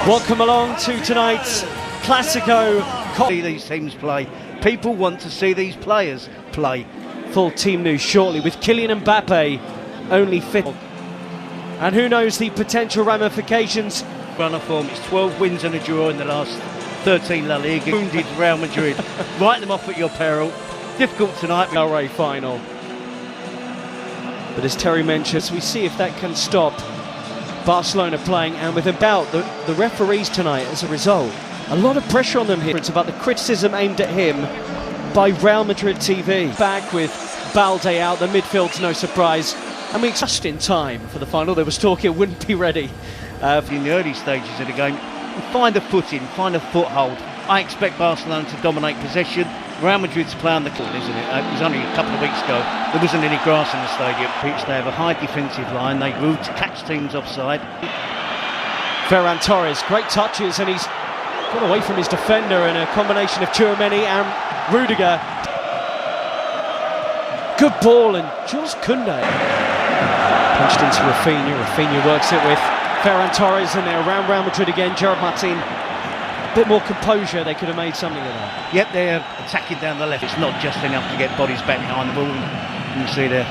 Welcome along to tonight's Classico. See these teams play. People want to see these players play. Full team news shortly with Kylian Mbappe only fit. And who knows the potential ramifications. Run of form, it's 12 wins and a draw in the last 13 La Liga. Wounded Real Madrid. Write them off at your peril. Difficult tonight. LA final. But as Terry mentions, we see if that can stop Barcelona playing, and with about the referees tonight as a result. A lot of pressure on them here. It's about the criticism aimed at him by Real Madrid TV. Back with Balde out, the midfield's no surprise. And we just in time for the final. There was talk it wouldn't be ready. In the early stages of the game, find a footing, find a foothold. I expect Barcelona to dominate possession. Real Madrid's play on the court, isn't it? It was only a couple of weeks ago. There wasn't any grass in the stadium. They have a high defensive line. They root to catch teams offside. Ferran Torres, great touches, and he's got away from his defender in a combination of Tchouaméni and Rudiger. Good ball, and Jules Koundé punched into Rafinha. Rafinha works it with Ferran Torres, and they're around Real Madrid again. Gerard Martin, a bit more composure, they could have made something of that. Yep, they're attacking down the left. It's not just enough to get bodies back behind the ball. You can see there.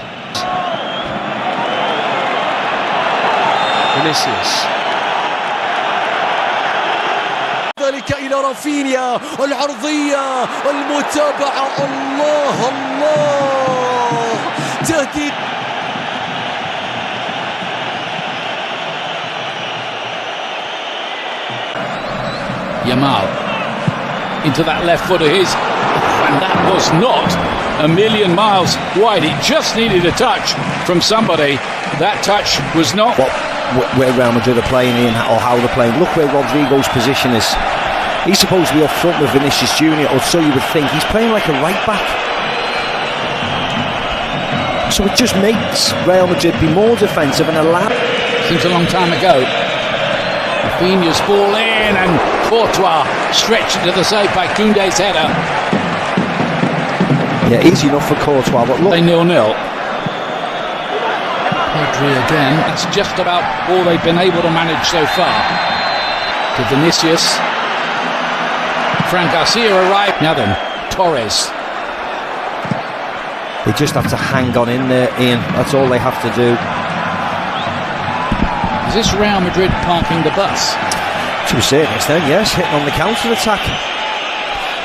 Vinicius. ذلك إلى رافينيا، العرضية، المتابعة، الله الله، تهديد. Yamal into that left foot of his, and that was not a million miles wide. It just needed a touch from somebody. That touch was not where Real Madrid are playing in, or how they're playing. Look where Rodrigo's position is. He's supposed to be up front with Vinicius Junior, or so you would think. He's playing like a right back, so it just makes Real Madrid be more defensive and allow. Seems a long time ago. Rafinha's ball in, and Courtois stretched to the side by Koundé's header. Yeah, easy enough for Courtois, but look. 0-0. Pedri again. That's just about all they've been able to manage so far. To Vinicius. Fran Garcia arrived. Now then, Torres. They just have to hang on in there, Ian. That's all they have to do. Is this Real Madrid parking the bus? To a certain extent, yes, hitting on the counter-attack.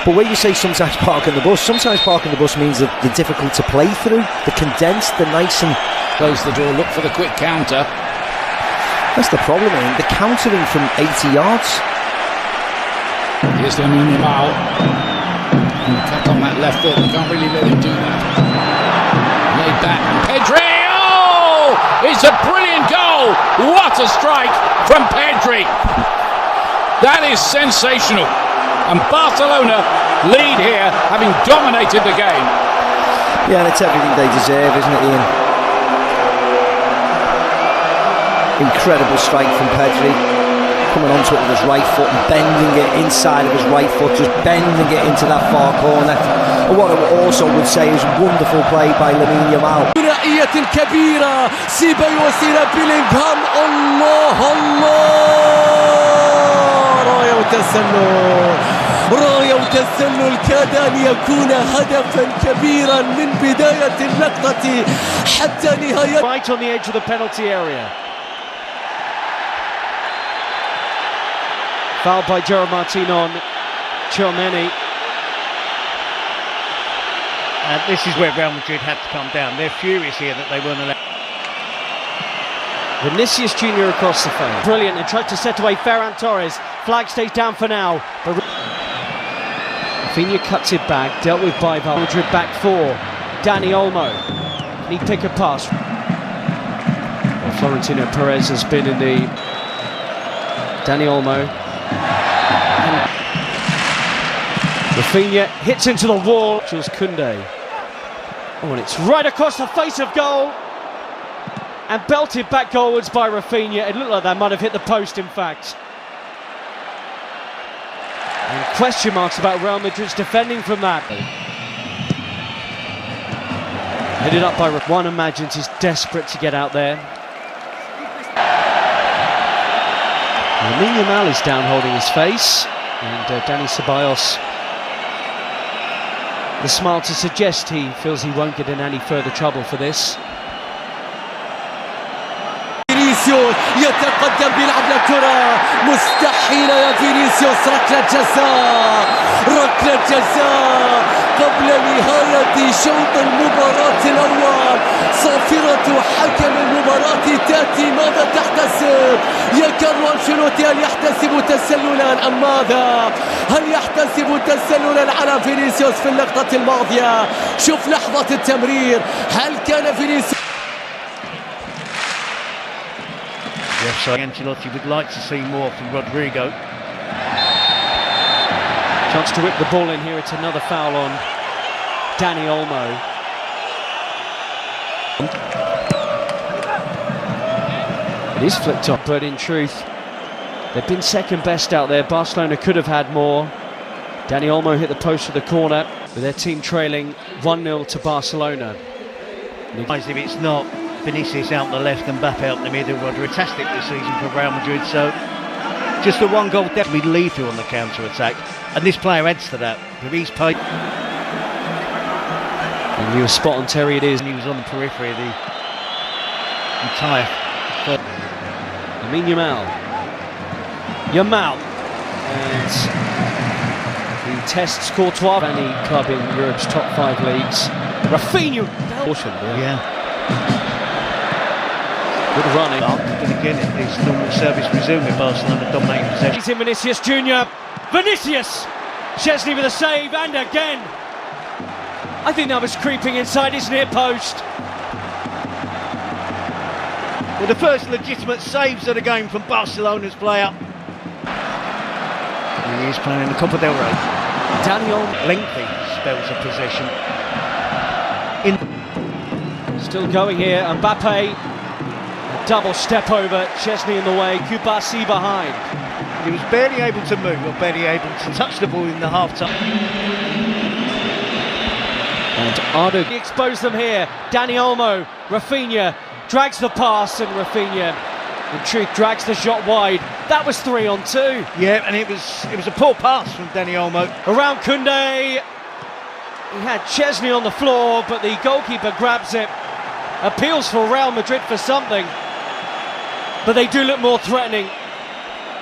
But when you say sometimes parking the bus means that they're difficult to play through. They're condensed, they're nice and... Close the door, look for the quick counter. That's the problem, Ian. They're countering from 80 yards. Here's Lamine Yamal. Cut on that left foot, they can't really let him do that. Laid back, and Pedri! Oh! It's a brilliant goal! What a strike from Pedri! That is sensational. And Barcelona lead here, having dominated the game. Yeah, and it's everything they deserve, isn't it, Ian? Incredible strike from Pedri. Coming onto it with his right foot and bending it inside of his right foot, just bending it into that far corner. And what I also would say is wonderful play by Lamine Yamal. ثنائية كبيرة، سيبايوس إلى بيلينغهام، الله الله، راية وتسلل، راية وتسلل كاد أن يكون هدفا كبيرا من بداية اللقطة حتى نهاية. Right on the edge of the penalty area. Fouled by Gerard Martin on Tchouaméni. And this is where Real Madrid had to come down. They're furious here that they weren't allowed. Vinicius Junior across the field. Brilliant, and tried to set away Ferran Torres. Flag stays down for now. But Rafinha cuts it back, dealt with by Madrid back four. Dani Olmo. Can he pick a pass? Well, Florentino Perez has been in the... Dani Olmo. And Rafinha hits into the wall. Jules Koundé. Oh, and it's right across the face of goal. And belted back goalwards by Rafinha. It looked like that might have hit the post, in fact. And question marks about Real Madrid's defending from that. Headed up by one imagines he's desperate to get out there. Yamal is down holding his face, and Dani Ceballos, the smile to suggest he feels he won't get in any further trouble for this. فينيسيوس يتقدم بيلعب لكرة مستحيلة يا فينيسيوس. ركلة جزاء قبل نهاية شوط المباراة الأول. صافرة حكم المباراة تأتي. ماذا تحتسب يا كارلو أنشيلوتي؟ هل يحتسب تسللا أم ماذا؟ هل يحتسب تسللا على فينيسيوس في اللقطة الماضية؟ شوف لحظة التمرير، هل كان فينيسيوس؟ Yes, so Ancelotti would like to see more from Rodrigo. Chance to whip the ball in here. It's another foul on Dani Olmo. It is flicked up, but in truth, they've been second best out there. Barcelona could have had more. Dani Olmo hit the post of the corner, with their team trailing 1-0 to Barcelona. If it's not Vinicius out the left and Mbappe out the middle, fantastic this season for Real Madrid. So just the one goal definitely lethal on the counter-attack, and this player adds to that. He's paid. And you were spot on, Terry. It is. And he was on the periphery of the entire. Yamal, and he tests Courtois, any club in Europe's top 5 leagues. Rafinha, Yeah. Good running. But again, it's normal service resume with Barcelona dominating possession. He's in Vinicius Junior. Vinicius! Chesney with a save, and again. I think that was creeping inside his near post. Well, the first legitimate saves of the game from Barcelona's player. And he is playing in the Copa del Rey. Daniel Lengthy spells of possession. still going here. Mbappe, a double step over. Chesney in the way. Kubasi behind. He was barely able to move, or barely able to touch the ball in the half-time. And Ardo exposed them here. Dani Olmo, Rafinha drags the pass, and Rafinha, in truth, drags the shot wide. That was 3-on-2. Yeah, and it was a poor pass from Dani Olmo. Around Koundé. He had Chesney on the floor, but the goalkeeper grabs it. Appeals for Real Madrid for something, but they do look more threatening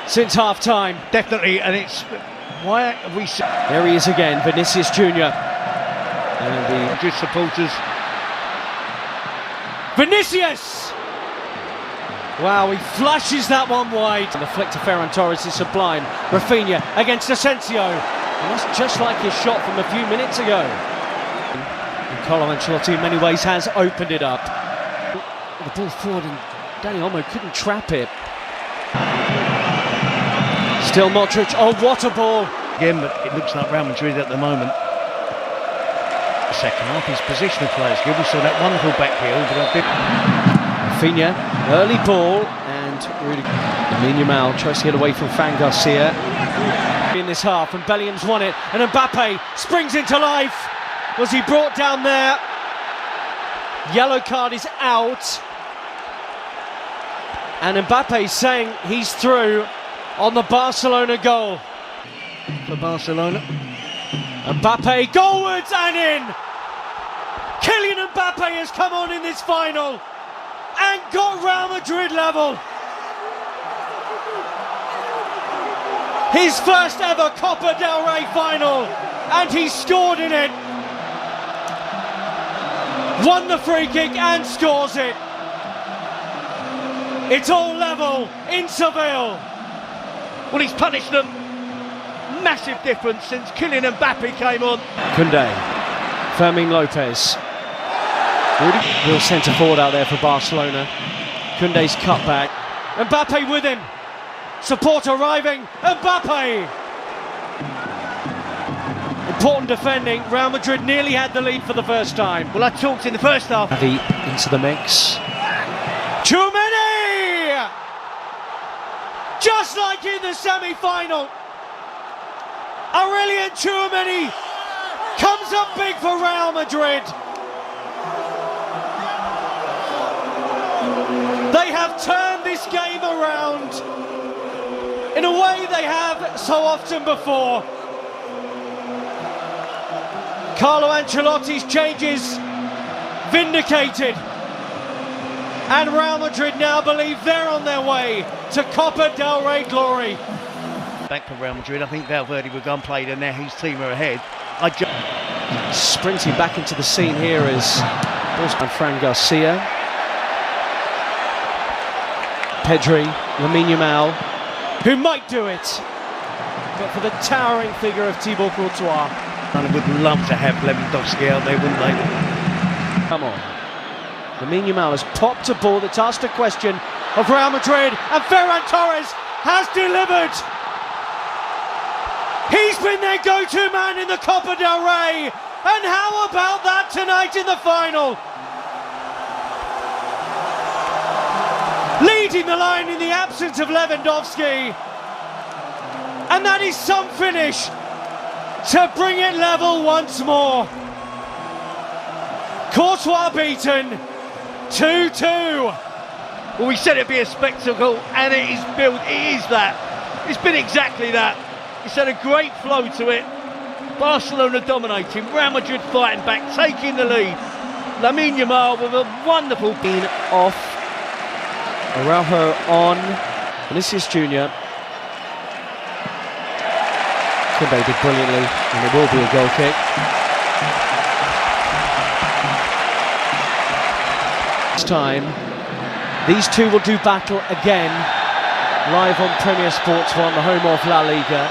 since half-time. Definitely, and it's why have we? There he is again, Vinicius Junior. And the Madrid supporters. Vinicius! Wow, he flashes that one wide. And the flick to Ferran Torres is sublime. Rafinha against Asensio. And that's just like his shot from a few minutes ago. And Carlo Ancelotti in many ways has opened it up. The ball forward, and Dani Olmo couldn't trap it. Still Modric. Oh, what a ball! Again, but it looks like Real Madrid at the moment. The second half, his positional players good. We saw that wonderful back heel, but a bit. Rafinha, early ball, and Lamine Yamal tries to get away from Fran Garcia in this half, and Bellingham's won it, and Mbappe springs into life. Was he brought down there? Yellow card is out, and Mbappe saying he's through on the Barcelona goal. For Barcelona. Mbappe goalwards and in! Kylian Mbappe has come on in this final and got Real Madrid level. His first ever Copa del Rey final, and he scored in it. Won the free kick and scores it. It's all level in Seville. Well, he's punished them. Massive difference since Kylian Mbappe came on. Koundé, Fermin Lopez. Real centre forward out there for Barcelona. Koundé's cut back. Mbappe with him. Support arriving. Mbappe! Important defending. Real Madrid nearly had the lead for the first time. Well, I talked in the first half. Xavi into the mix. Tchouaméni! Just like in the semi-final. Aurelien Tchouaméni comes up big for Real Madrid. They have turned this game around. a way they have so often before. Carlo Ancelotti's changes vindicated. And Real Madrid now believe they're on their way to Copa del Rey glory. Back for Real Madrid, I think Valverde will go and play there now. His team are ahead. Sprinting back into the scene here is Fran Garcia, Pedri, Lamine Yamal, who might do it, but for the towering figure of Thibaut Courtois. And would love to have Lewandowski out there, wouldn't they? Come on. Lamine Yamal has popped a ball that's asked a question of Real Madrid, and Ferran Torres has delivered. He's been their go-to man in the Copa del Rey, and how about that tonight in the final? Leading the line in the absence of Lewandowski, and that is some finish to bring it level once more. Courtois beaten, 2-2. Well, we said it'd be a spectacle, and it is built. It is that. It's been exactly that. It's had a great flow to it. Barcelona dominating, Real Madrid fighting back, taking the lead. Lamine Yamal with a wonderful being off. Araujo on. Vinicius Jr. Kobe did brilliantly, and it will be a goal kick. This time, these two will do battle again, live on Premier Sports 1, the home of La Liga.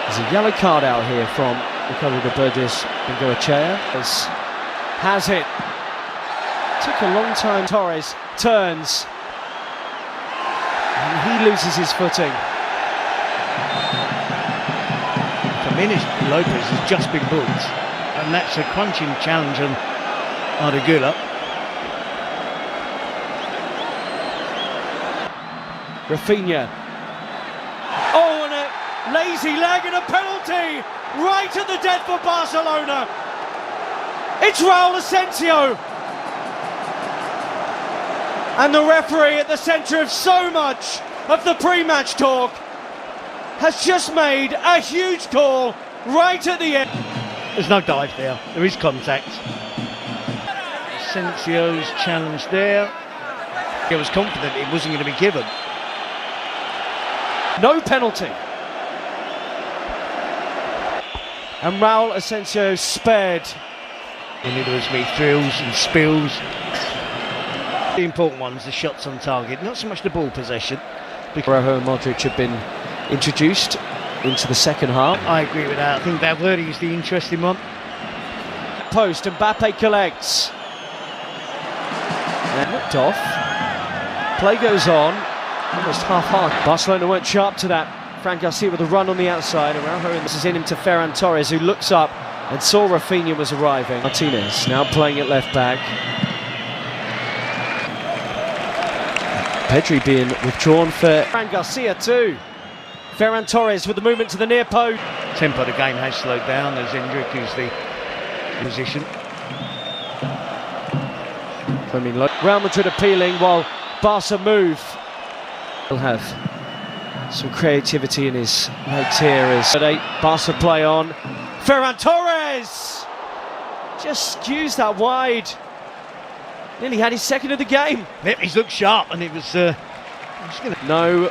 There's a yellow card out here from Ricardo de Burgos Bengoechea. Has it. Took a long time. Torres turns. And he loses his footing. Jimenez Lopez has just been booked, and that's a crunching challenge on Ardegula. Rafinha. Oh, and a lazy leg and a penalty right at the death for Barcelona. It's Raul Asensio. And the referee at the centre of so much of the pre-match talk has just made a huge call right at the end. There's no dive there. There is contact. Asensio's challenge there. He was confident it wasn't going to be given. No penalty. And Raul Asensio spared. And there was me thrills and spills. The important ones, the shots on target, not so much the ball possession. Araujo and Modric have been introduced into the second half. I agree with that. I think Valverde is the interesting one. Post, Mbappe collects. And looked off. Play goes on. Almost half-hearted. Barcelona weren't sharp to that. Fran Garcia with a run on the outside. Araujo, and this is in him to Ferran Torres, who looks up and saw Rafinha was arriving. Martinez now playing at left back. Pedri being withdrawn for Fran Garcia too. Ferran Torres with the movement to the near post. Tempo of the game has slowed down as Endrick is the position. Real Madrid appealing while Barca move. He'll have some creativity in his legs here as Barca play on. Ferran Torres just skews that wide. Nearly had his second of the game. Yep, he's looked sharp, and it was no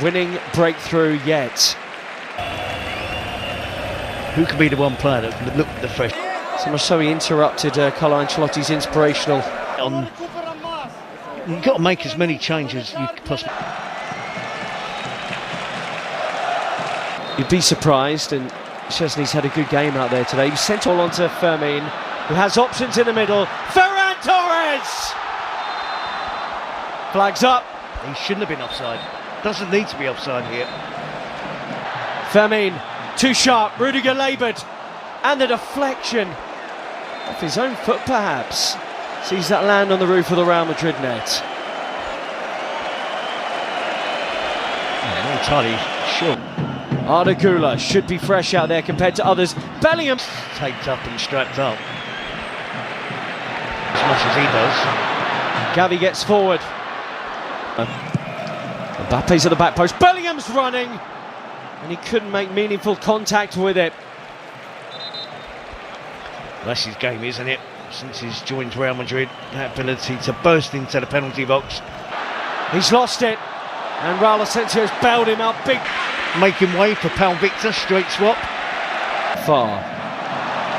winning breakthrough yet. Who could be the one player that can look the fresh? So much so he interrupted Carlo Ancelotti's inspirational. You've got to make as many changes as you possibly. You'd be surprised, and Szczesny's had a good game out there today. He sent all on to Fermin, who has options in the middle. Ferran Torres! Flags up. He shouldn't have been offside. Doesn't need to be offside here. Fermin, too sharp. Rudiger laboured. And the deflection off his own foot, perhaps. Sees that land on the roof of the Real Madrid net. Not entirely sure. Ardegula should be fresh out there compared to others. Bellingham Taped up and strapped up. As much as he does. Gavi gets forward. Mbappe's at the back post, Bellingham's running, and he couldn't make meaningful contact with it. That's his game, isn't it? Since he's joined Real Madrid, that ability to burst into the penalty box. He's lost it, and Raul Asensio's bailed him out big. Making way for Pal Victor, straight swap. Far.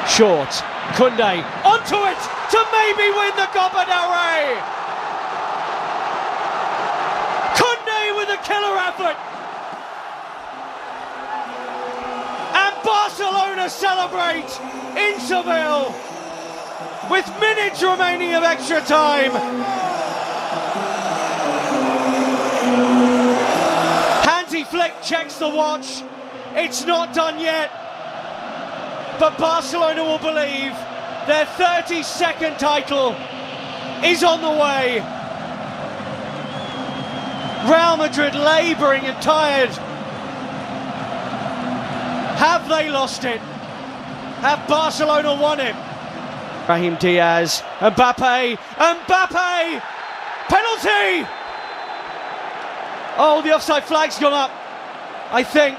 Short. Koundé onto it to maybe win the Copa del Rey. Koundé with a killer effort. And Barcelona celebrate in Seville with minutes remaining of extra time. Hansi Flick checks the watch. It's not done yet. But Barcelona will believe their 32nd title is on the way. Real Madrid labouring and tired. Have they lost it? Have Barcelona won it? Brahim Diaz, Mbappe, penalty! Oh, the offside flag's gone up, I think.